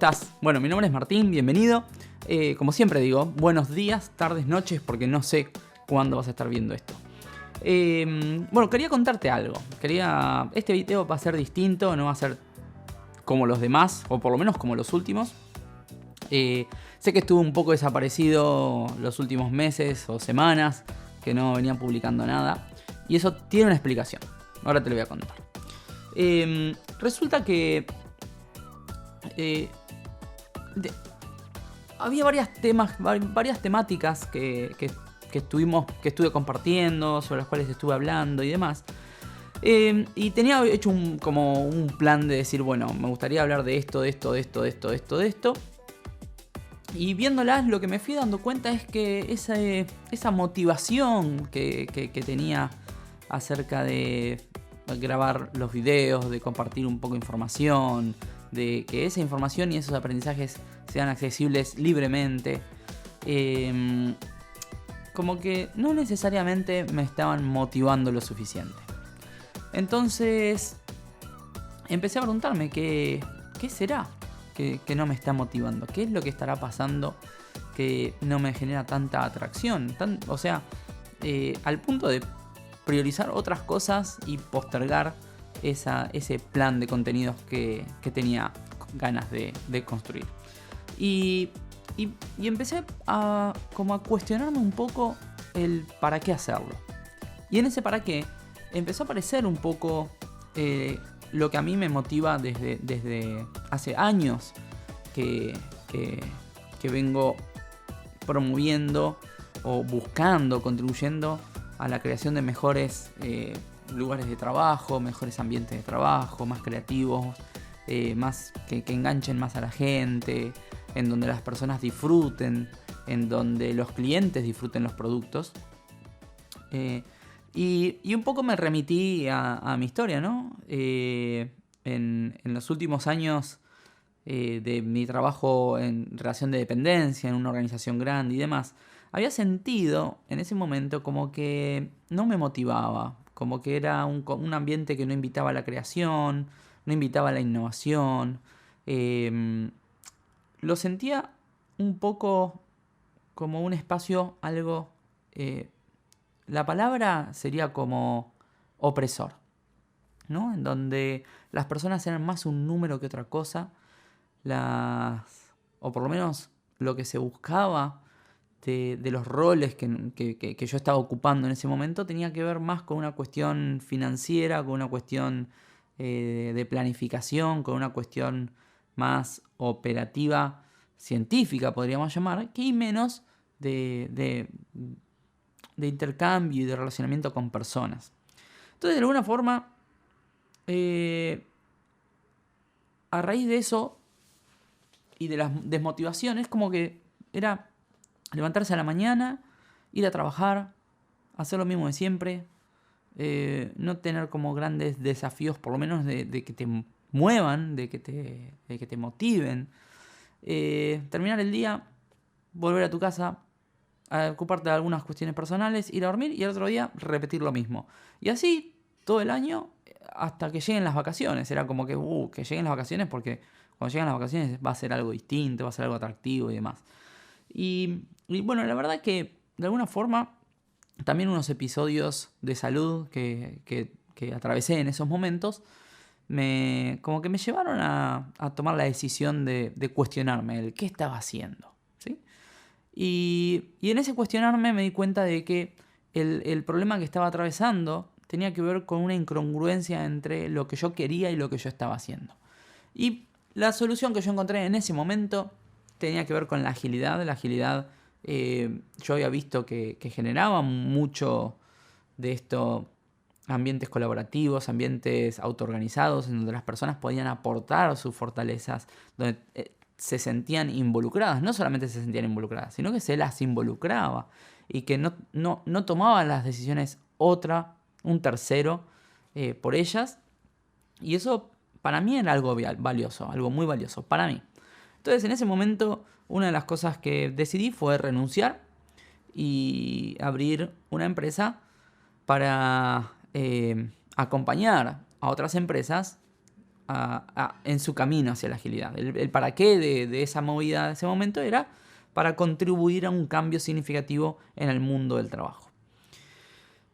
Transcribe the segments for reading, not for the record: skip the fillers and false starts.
estás? Bueno, mi nombre es Martín, bienvenido. Como siempre digo, buenos días, tardes, noches, porque no sé cuándo vas a estar viendo esto. Bueno, quería contarte algo. Este video va a ser distinto, no va a ser como los demás, o por lo menos como los últimos. Sé que estuve un poco desaparecido los últimos meses o semanas, que no venía publicando nada. Y eso tiene una explicación. Ahora te lo voy a contar. Resulta que había varias temáticas que estuve compartiendo, sobre las cuales estuve hablando y demás. Y tenía hecho como un plan de decir, bueno, me gustaría hablar de esto. Y viéndolas, lo que me fui dando cuenta es que esa motivación que tenía acerca de grabar los videos, de compartir un poco de información, de que esa información y esos aprendizajes sean accesibles libremente, como que no necesariamente me estaban motivando lo suficiente. Entonces empecé a preguntarme qué será que no me está motivando, qué es lo que estará pasando que no me genera tanta atracción, al punto de priorizar otras cosas y postergar ese plan de contenidos que tenía ganas de construir. Y empecé a cuestionarme un poco el para qué hacerlo. Y en ese para qué empezó a aparecer un poco lo que a mí me motiva desde hace años que vengo promoviendo o buscando, contribuyendo a la creación de mejores lugares de trabajo, mejores ambientes de trabajo, más creativos, más que enganchen más a la gente, en donde las personas disfruten, en donde los clientes disfruten los productos. Y un poco me remití a mi historia, ¿no? En los últimos años de mi trabajo en relación de dependencia, en una organización grande y demás, había sentido en ese momento como que no me motivaba, como que era un ambiente que no invitaba a la creación, no invitaba a la innovación. Lo sentía un poco como un espacio algo... la palabra sería como opresor, ¿no? En donde las personas eran más un número que otra cosa. O por lo menos lo que se buscaba de los roles que yo estaba ocupando en ese momento tenía que ver más con una cuestión financiera, con una cuestión de planificación, con una cuestión más operativa, científica podríamos llamar, que menos de intercambio y de relacionamiento con personas. Entonces, de alguna forma, a raíz de eso y de las desmotivaciones, como que era levantarse a la mañana, ir a trabajar, hacer lo mismo de siempre, no tener como grandes desafíos, por lo menos de que te muevan, de que te motiven. Terminar el día, volver a tu casa, a ocuparte de algunas cuestiones personales, ir a dormir y el otro día repetir lo mismo. Y así todo el año hasta que lleguen las vacaciones. Era como que lleguen las vacaciones, porque cuando llegan las vacaciones va a ser algo distinto, va a ser algo atractivo y demás. Y bueno, la verdad que de alguna forma también unos episodios de salud que atravesé en esos momentos como que me llevaron a tomar la decisión de cuestionarme el qué estaba haciendo, ¿sí? Y en ese cuestionarme me di cuenta de que el problema que estaba atravesando tenía que ver con una incongruencia entre lo que yo quería y lo que yo estaba haciendo. Y la solución que yo encontré en ese momento tenía que ver con la agilidad. La agilidad yo había visto que generaba mucho de esto, ambientes colaborativos, ambientes autoorganizados, en donde las personas podían aportar sus fortalezas, donde se sentían involucradas. No solamente se sentían involucradas, sino que se las involucraba y que no tomaban las decisiones un tercero por ellas. Y eso para mí era algo valioso, algo muy valioso para mí. Entonces, en ese momento, una de las cosas que decidí fue renunciar y abrir una empresa para acompañar a otras empresas en su camino hacia la agilidad. El para qué de esa movida, de ese momento, era para contribuir a un cambio significativo en el mundo del trabajo.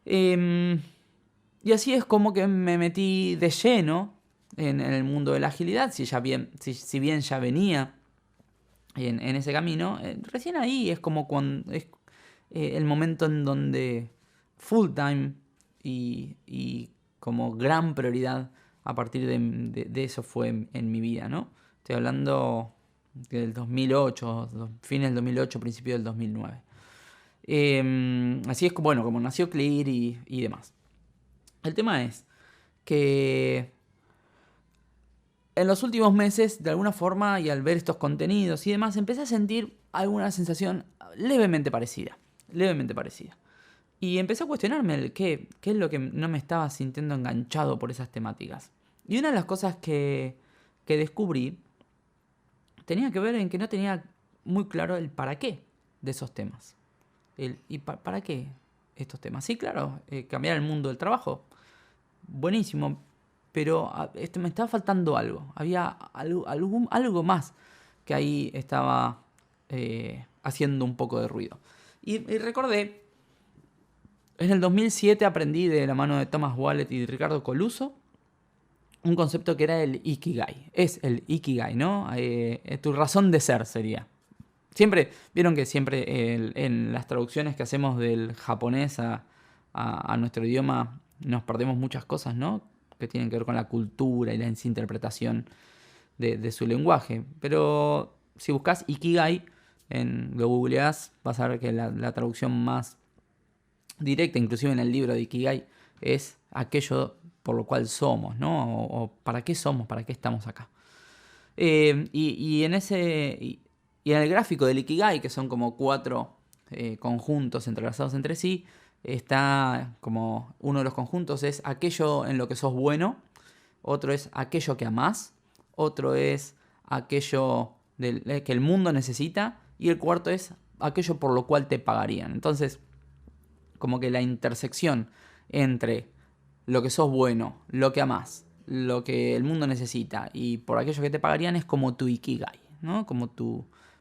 Y así es como que me metí de lleno en el mundo de la agilidad, si bien ya venía en ese camino. Recién ahí es como cuando es el momento en donde full time y como gran prioridad a partir de eso fue en mi vida, ¿no? Estoy hablando del 2008, fines del 2008, principio del 2009. Así es como, bueno, como nació Clear y demás. El tema es que en los últimos meses, de alguna forma, y al ver estos contenidos y demás, empecé a sentir alguna sensación levemente parecida. Y empecé a cuestionarme el qué es lo que no me estaba sintiendo enganchado por esas temáticas. Y una de las cosas que descubrí tenía que ver en que no tenía muy claro el para qué de esos temas. ¿Para qué estos temas? Sí, claro, cambiar el mundo del trabajo. Buenísimo. Pero me estaba faltando algo. Había algo más que ahí estaba haciendo un poco de ruido. Y recordé, en el 2007 aprendí de la mano de Thomas Wallet y de Ricardo Coluso un concepto que era el Ikigai. Es el Ikigai, ¿no? Tu razón de ser sería. Vieron que siempre en las traducciones que hacemos del japonés a nuestro idioma nos perdemos muchas cosas, ¿no? Que tienen que ver con la cultura y la interpretación de su lenguaje. Pero si buscas Ikigai, lo googleás, vas a ver que la traducción más directa, inclusive en el libro de Ikigai, es aquello por lo cual somos, ¿no? O para qué somos, para qué estamos acá. Y en el gráfico del Ikigai, que son como 4 conjuntos entrelazados entre sí, está como uno de los conjuntos es aquello en lo que sos bueno, otro es aquello que amás, otro es aquello que el mundo necesita y el cuarto es aquello por lo cual te pagarían. Entonces, como que la intersección entre lo que sos bueno, lo que amás, lo que el mundo necesita y por aquello que te pagarían es como tu Ikigai, ¿no? Como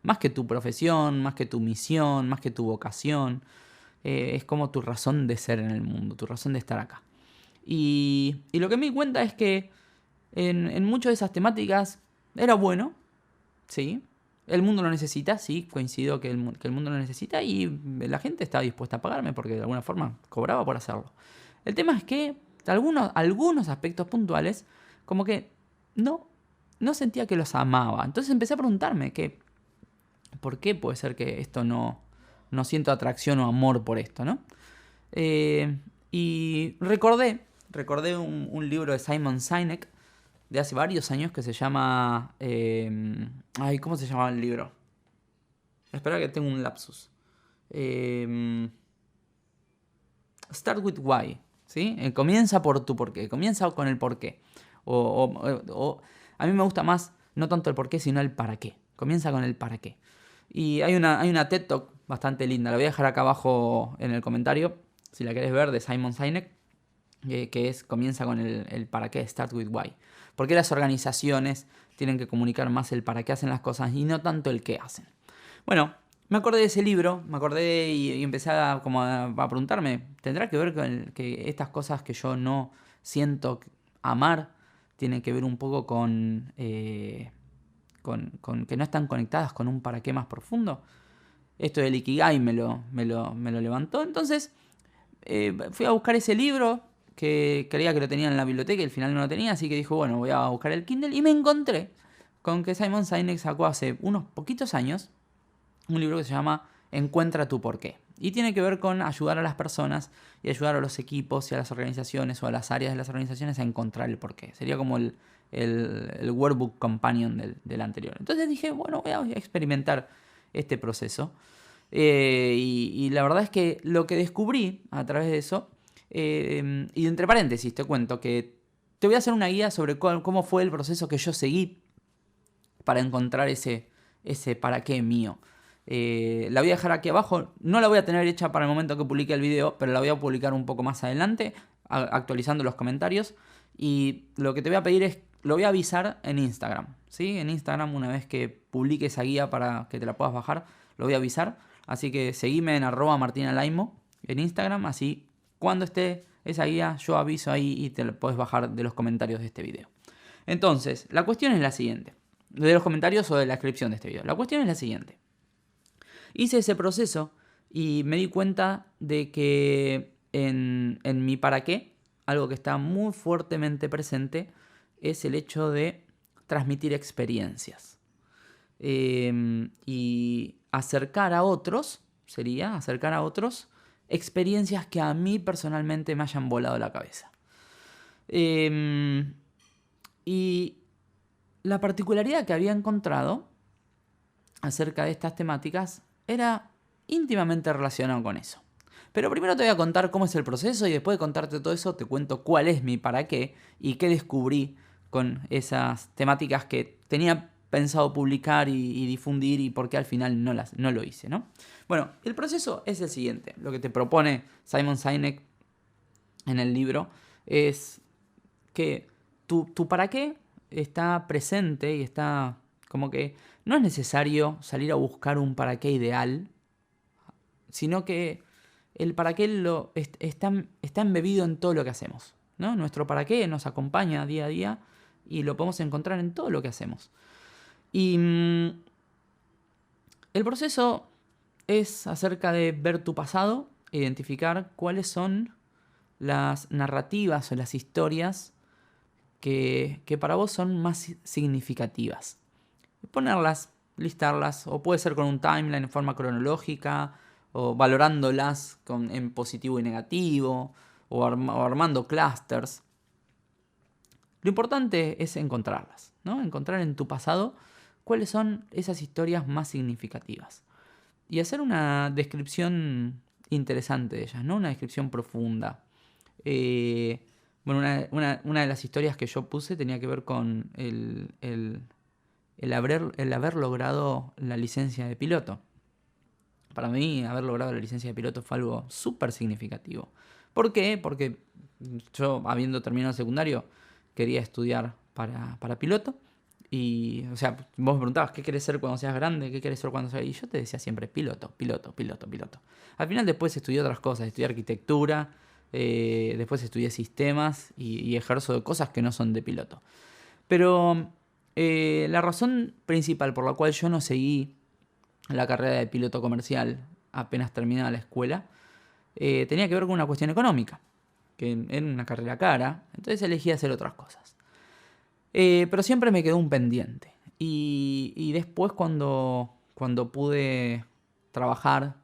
más que tu profesión, más que tu misión, más que tu vocación. Es como tu razón de ser en el mundo, tu razón de estar acá. Y lo que me di cuenta es que en muchas de esas temáticas era bueno, sí. El mundo lo necesita, sí, coincido que el mundo lo necesita y la gente estaba dispuesta a pagarme porque de alguna forma cobraba por hacerlo. El tema es que algunos aspectos puntuales como que no sentía que los amaba. Entonces empecé a preguntarme ¿por qué puede ser que esto no siento atracción o amor por esto, ¿no? Y recordé un libro de Simon Sinek de hace varios años que se llama... ¿cómo se llamaba el libro? Espera que tengo un lapsus. Start with why, ¿sí? Comienza por tu porqué, comienza con el porqué. A mí me gusta más, no tanto el porqué, sino el para qué. Comienza con el para qué. Y hay una TED Talk bastante linda, la voy a dejar acá abajo en el comentario, si la querés ver, de Simon Sinek, que comienza con el para qué, Start with why. Porque las organizaciones tienen que comunicar más el para qué hacen las cosas y no tanto el qué hacen. Bueno, me acordé de ese libro, y empecé a preguntarme, ¿tendrá que ver con que estas cosas que yo no siento amar tienen que ver un poco con que no están conectadas con un para qué más profundo? Esto del Ikigai me lo levantó. Entonces fui a buscar ese libro que creía que lo tenía en la biblioteca y al final no lo tenía, así que dije, bueno, voy a buscar el Kindle y me encontré con que Simon Sinek sacó hace unos poquitos años un libro que se llama Encuentra tu porqué. Y tiene que ver con ayudar a las personas y ayudar a los equipos y a las organizaciones o a las áreas de las organizaciones a encontrar el porqué. Sería como el workbook companion del anterior. Entonces dije, bueno, voy a experimentar este proceso. Y la verdad es que lo que descubrí a través de eso, y entre paréntesis te cuento que te voy a hacer una guía sobre cómo fue el proceso que yo seguí para encontrar ese para qué mío. La voy a dejar aquí abajo, no la voy a tener hecha para el momento que publique el video, pero la voy a publicar un poco más adelante, actualizando los comentarios. Y lo que te voy a pedir es lo voy a avisar en Instagram, ¿sí? En Instagram, una vez que publique esa guía para que te la puedas bajar, lo voy a avisar. Así que seguime en @martinalaimo en Instagram, así cuando esté esa guía yo aviso ahí y te la puedes bajar de los comentarios de este video. Entonces, la cuestión es la siguiente. De los comentarios o de la descripción de este video. La cuestión es la siguiente. Hice ese proceso y me di cuenta de que en mi para qué, algo que está muy fuertemente presente, es el hecho de transmitir experiencias. Y acercar a otros, sería acercar a otros experiencias que a mí personalmente me hayan volado la cabeza. Y la particularidad que había encontrado acerca de estas temáticas era íntimamente relacionado con eso. Pero primero te voy a contar cómo es el proceso y después de contarte todo eso te cuento cuál es mi para qué y qué descubrí con esas temáticas que tenía pensado publicar y difundir y por qué al final no lo hice, ¿no? Bueno, el proceso es el siguiente. Lo que te propone Simon Sinek en el libro es que tu para qué está presente y está como que no es necesario salir a buscar un para qué ideal, sino que el para qué está embebido en todo lo que hacemos, ¿no? Nuestro para qué nos acompaña día a día y lo podemos encontrar en todo lo que hacemos. Y el proceso es acerca de ver tu pasado, identificar cuáles son las narrativas o las historias que para vos son más significativas. Ponerlas, listarlas, o puede ser con un timeline en forma cronológica, o valorándolas en positivo y negativo, o armando clusters. Lo importante es encontrarlas, ¿no? Encontrar en tu pasado cuáles son esas historias más significativas. Y hacer una descripción interesante de ellas, ¿no? Una descripción profunda. Bueno, una de las historias que yo puse tenía que ver con el haber logrado la licencia de piloto. Para mí, haber logrado la licencia de piloto fue algo súper significativo. ¿Por qué? Porque yo, habiendo terminado el secundario, quería estudiar para piloto. Y, o sea, vos me preguntabas, ¿qué querés ser cuando seas grande? ¿Qué querés ser cuando seas...? Y yo te decía siempre, piloto. Al final después estudié otras cosas, estudié arquitectura, después estudié sistemas y ejerzo de cosas que no son de piloto. Pero la razón principal por la cual yo no seguí la carrera de piloto comercial apenas terminada la escuela tenía que ver con una cuestión económica, que era una carrera cara, entonces elegí hacer otras cosas. Pero siempre me quedó un pendiente. Y después cuando pude trabajar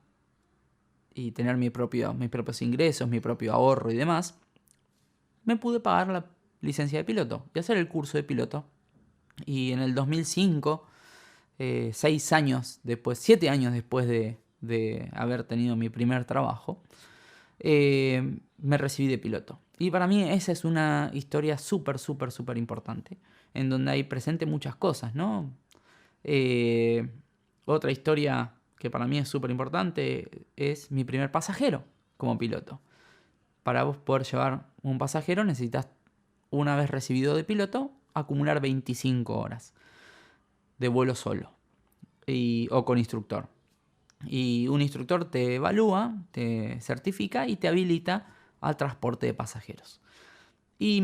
y tener mis propios ingresos, mi propio ahorro y demás, me pude pagar la licencia de piloto y hacer el curso de piloto. Y en el 2005, 6 años después, 7 años después de haber tenido mi primer trabajo, me recibí de piloto. Y para mí esa es una historia súper importante, en donde hay presente muchas cosas, ¿no? Otra historia que para mí es súper importante es mi primer pasajero como piloto. Para vos poder llevar un pasajero necesitas, una vez recibido de piloto, acumular 25 horas de vuelo solo o con instructor. Y un instructor te evalúa, te certifica y te habilita al transporte de pasajeros. Y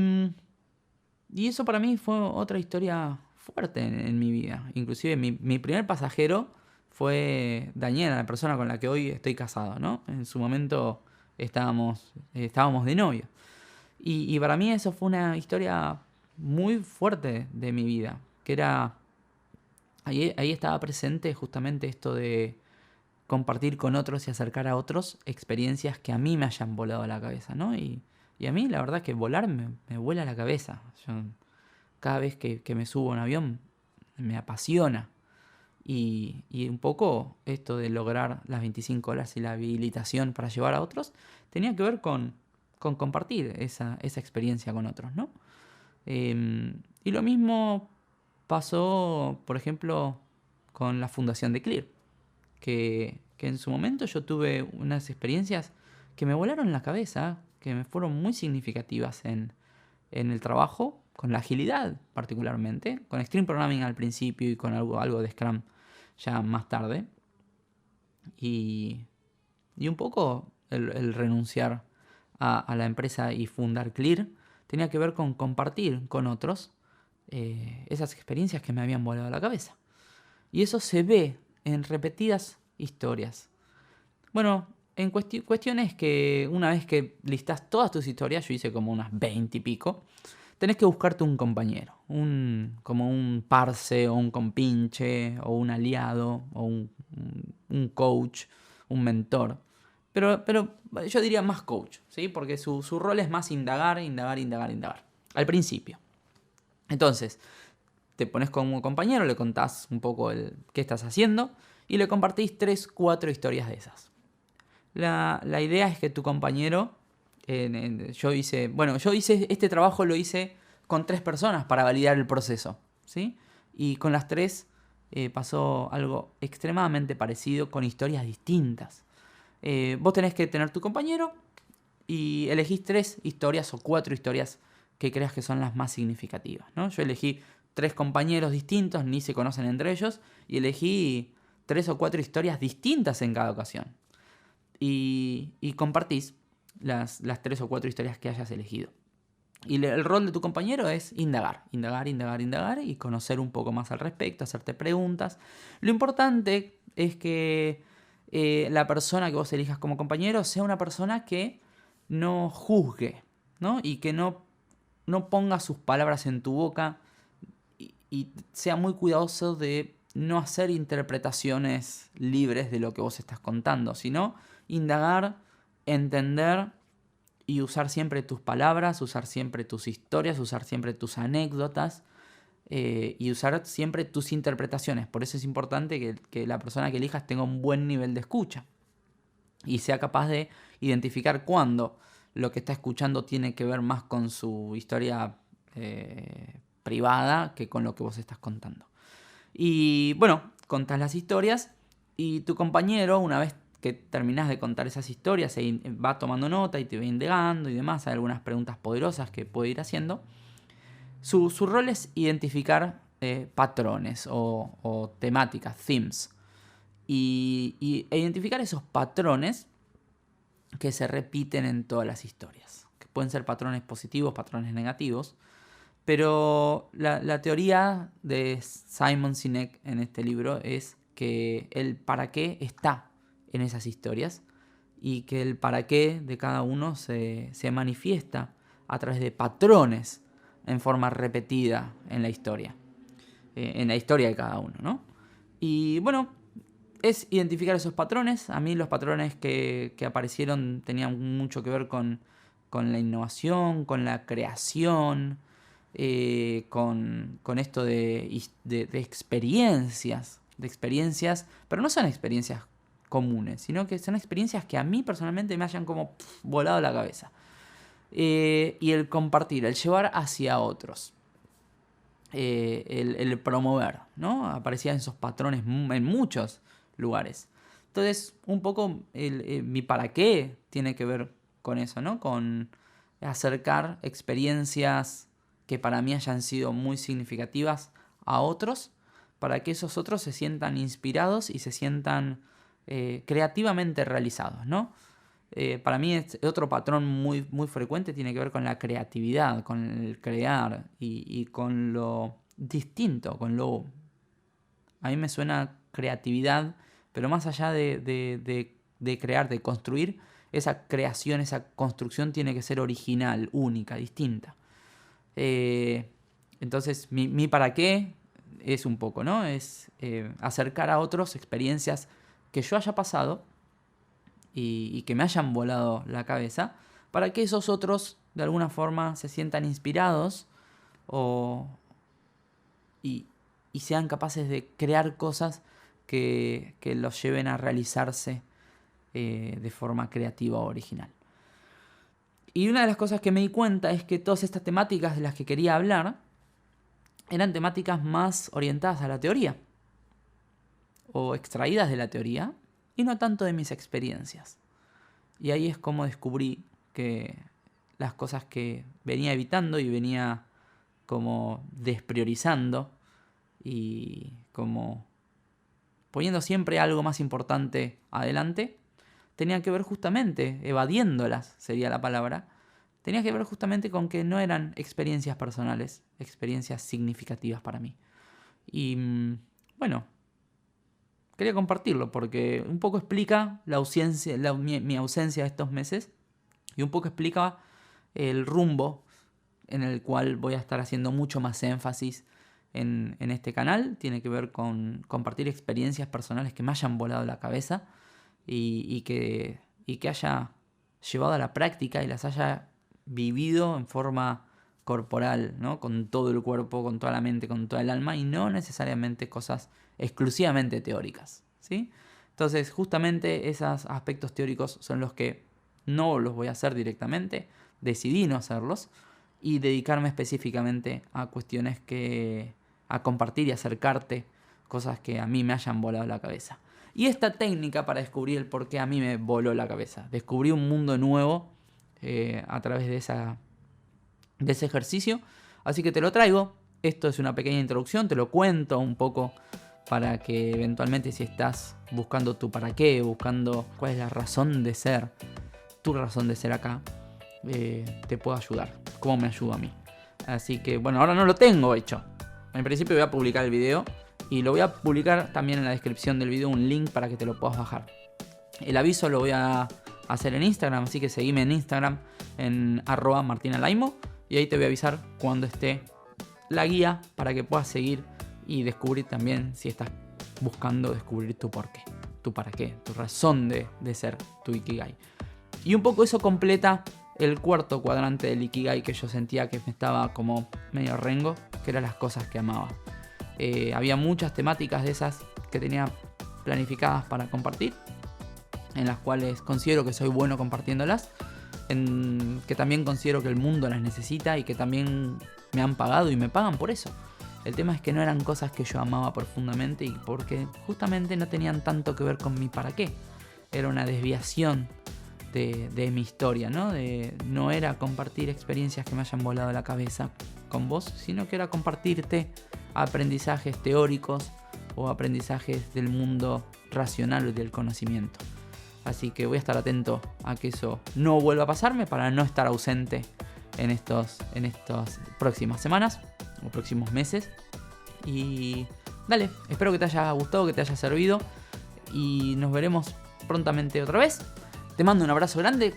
eso para mí fue otra historia fuerte en mi vida. Inclusive mi primer pasajero fue Daniela, la persona con la que hoy estoy casado, ¿no? En su momento estábamos de novio. Y para mí eso fue una historia muy fuerte de mi vida, que era... Ahí estaba presente justamente esto de compartir con otros y acercar a otros experiencias que a mí me hayan volado la cabeza, ¿no? Y a mí la verdad que volar me vuela la cabeza. Yo, cada vez que me subo a un avión me apasiona. Y un poco esto de lograr las 25 horas y la habilitación para llevar a otros tenía que ver con compartir esa experiencia con otros, ¿no? Y lo mismo pasó, por ejemplo, con la fundación de Clear, que en su momento yo tuve unas experiencias que me volaron la cabeza, que me fueron muy significativas en el trabajo la agilidad particularmente, con Extreme Programming al principio y con algo de Scrum ya más tarde. Y un poco el renunciar a la empresa y fundar Clear tenía que ver con compartir con otros esas experiencias que me habían volado la cabeza. Y eso se ve en repetidas historias. Bueno, en cuestiones que una vez que listas todas tus historias, yo hice como unas 20 y pico, tenés que buscarte un compañero, como un parce o un compinche o un aliado o un coach, un mentor. Pero yo diría más coach, ¿sí? Porque su rol es más indagar al principio. Entonces, te pones con un compañero, le contás un poco qué estás haciendo y le compartís 3, 4 historias de esas. La idea es que tu compañero, yo hice este trabajo, lo hice con 3 personas para validar el proceso, ¿sí? Y con las 3 pasó algo extremadamente parecido con historias distintas. Vos tenés que tener tu compañero y elegís 3 historias o 4 historias que creas que son las más significativas, ¿no? Yo elegí 3 compañeros distintos, ni se conocen entre ellos, y elegí 3 o 4 historias distintas en cada ocasión. Y compartís las 3 o 4 historias que hayas elegido. Y el rol de tu compañero es indagar y conocer un poco más al respecto, hacerte preguntas. Lo importante es que la persona que vos elijas como compañero sea una persona que no juzgue, ¿no? Y que no ponga sus palabras en tu boca y sea muy cuidadoso de no hacer interpretaciones libres de lo que vos estás contando, sino indagar, entender y usar siempre tus palabras, usar siempre tus historias, usar siempre tus anécdotas y usar siempre tus interpretaciones. Por eso es importante que la persona que elijas tenga un buen nivel de escucha y sea capaz de identificar cuándo lo que está escuchando tiene que ver más con su historia privada que con lo que vos estás contando. Y bueno, contás las historias y tu compañero, una vez que terminás de contar esas historias, va tomando nota y te va indagando y demás. Hay algunas preguntas poderosas que puede ir haciendo. Su rol es identificar patrones o temáticas, themes. E identificar esos patrones que se repiten en todas las historias. Que pueden ser patrones positivos, patrones negativos. Pero la teoría de Simon Sinek en este libro es que el para qué está en esas historias y que el para qué de cada uno se manifiesta a través de patrones en forma repetida en la historia de cada uno, ¿no? Y bueno, es identificar esos patrones. A mí los patrones que aparecieron tenían mucho que ver con la innovación, con la creación, con esto de experiencias, pero no son experiencias comunes, sino que son experiencias que a mí personalmente me hayan como volado la cabeza. Y el compartir, el llevar hacia otros. El promover, ¿no? Aparecían esos patrones en muchos lugares. Entonces, un poco mi para qué tiene que ver con eso, ¿no? Con acercar experiencias que para mí hayan sido muy significativas a otros, para que esos otros se sientan inspirados y se sientan creativamente realizados, ¿no? Para mí otro patrón muy, muy frecuente tiene que ver con la creatividad, con el crear y con lo distinto, con lo... A mí me suena creatividad, pero más allá de crear, de construir, esa creación, esa construcción tiene que ser original, única, distinta. Entonces, mi para qué es un poco, ¿no? Es acercar a otros experiencias que yo haya pasado y que me hayan volado la cabeza, para que esos otros de alguna forma se sientan inspirados y sean capaces de crear cosas que los lleven a realizarse de forma creativa o original. Y una de las cosas que me di cuenta es que todas estas temáticas de las que quería hablar eran temáticas más orientadas a la teoría o extraídas de la teoría y no tanto de mis experiencias. Y ahí es como descubrí que las cosas que venía evitando y venía como despriorizando y como poniendo siempre algo más importante adelante, tenía que ver justamente, evadiéndolas sería la palabra, tenía que ver justamente con que no eran experiencias personales, experiencias significativas para mí. Y bueno, quería compartirlo porque un poco explica la ausencia, mi ausencia de estos meses y un poco explica el rumbo en el cual voy a estar haciendo mucho más énfasis en este canal. Tiene que ver con compartir experiencias personales que me hayan volado la cabeza y que haya llevado a la práctica y las haya vivido en forma corporal, ¿no? Con todo el cuerpo, con toda la mente, con toda el alma, y no necesariamente cosas exclusivamente teóricas, ¿sí? Entonces, justamente esos aspectos teóricos son los que no los voy a hacer directamente, decidí no hacerlos y dedicarme específicamente a cuestiones a compartir y acercarte cosas que a mí me hayan volado la cabeza. Y esta técnica para descubrir el por qué a mí me voló la cabeza. Descubrí un mundo nuevo a través de ese ejercicio. Así que te lo traigo. Esto es una pequeña introducción, te lo cuento un poco para que eventualmente si estás buscando tu para qué, buscando cuál es la razón de ser, tu razón de ser acá, te puedo ayudar. Cómo me ayuda a mí. Así que bueno, ahora no lo tengo hecho. En principio voy a publicar el video y lo voy a publicar también en la descripción del video un link para que te lo puedas bajar. El aviso lo voy a hacer en Instagram, así que seguime en Instagram en @martinalaimo y ahí te voy a avisar cuando esté la guía para que puedas seguir y descubrir también si estás buscando descubrir tu porqué, tu para qué, tu razón de ser, tu Ikigai. Y un poco eso completa el cuarto cuadrante del Ikigai que yo sentía que me estaba como medio rengo, que eran las cosas que amaba. Había muchas temáticas de esas que tenía planificadas para compartir, en las cuales considero que soy bueno compartiéndolas, que también considero que el mundo las necesita y que también me han pagado y me pagan por eso. El tema es que no eran cosas que yo amaba profundamente y porque justamente no tenían tanto que ver con mi para qué. Era una desviación de mi historia, ¿no? No era compartir experiencias que me hayan volado la cabeza con vos, sino que era compartirte aprendizajes teóricos o aprendizajes del mundo racional y del conocimiento. Así que voy a estar atento a que eso no vuelva a pasarme para no estar ausente en estas próximas semanas o próximos meses. Y dale, espero que te haya gustado, que te haya servido y nos veremos prontamente otra vez. Te mando un abrazo grande.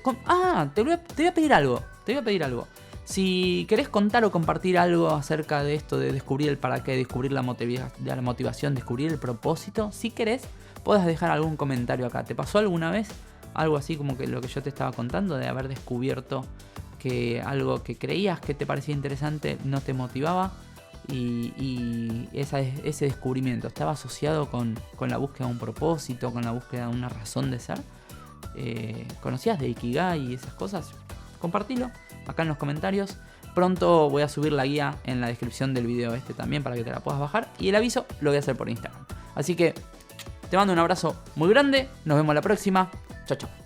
Te voy a pedir algo. Si querés contar o compartir algo acerca de esto de descubrir el para qué, descubrir la motivación, descubrir el propósito, si querés, podés dejar algún comentario acá. ¿Te pasó alguna vez algo así como que lo que yo te estaba contando, de haber descubierto que algo que creías que te parecía interesante no te motivaba? Y ese descubrimiento estaba asociado con la búsqueda de un propósito, con la búsqueda de una razón de ser. ¿Conocías de Ikigai y esas cosas? Compartilo acá en los comentarios. Pronto voy a subir la guía en la descripción del video también para que te la puedas bajar. Y el aviso lo voy a hacer por Instagram. Así que te mando un abrazo muy grande. Nos vemos la próxima. Chao, chao.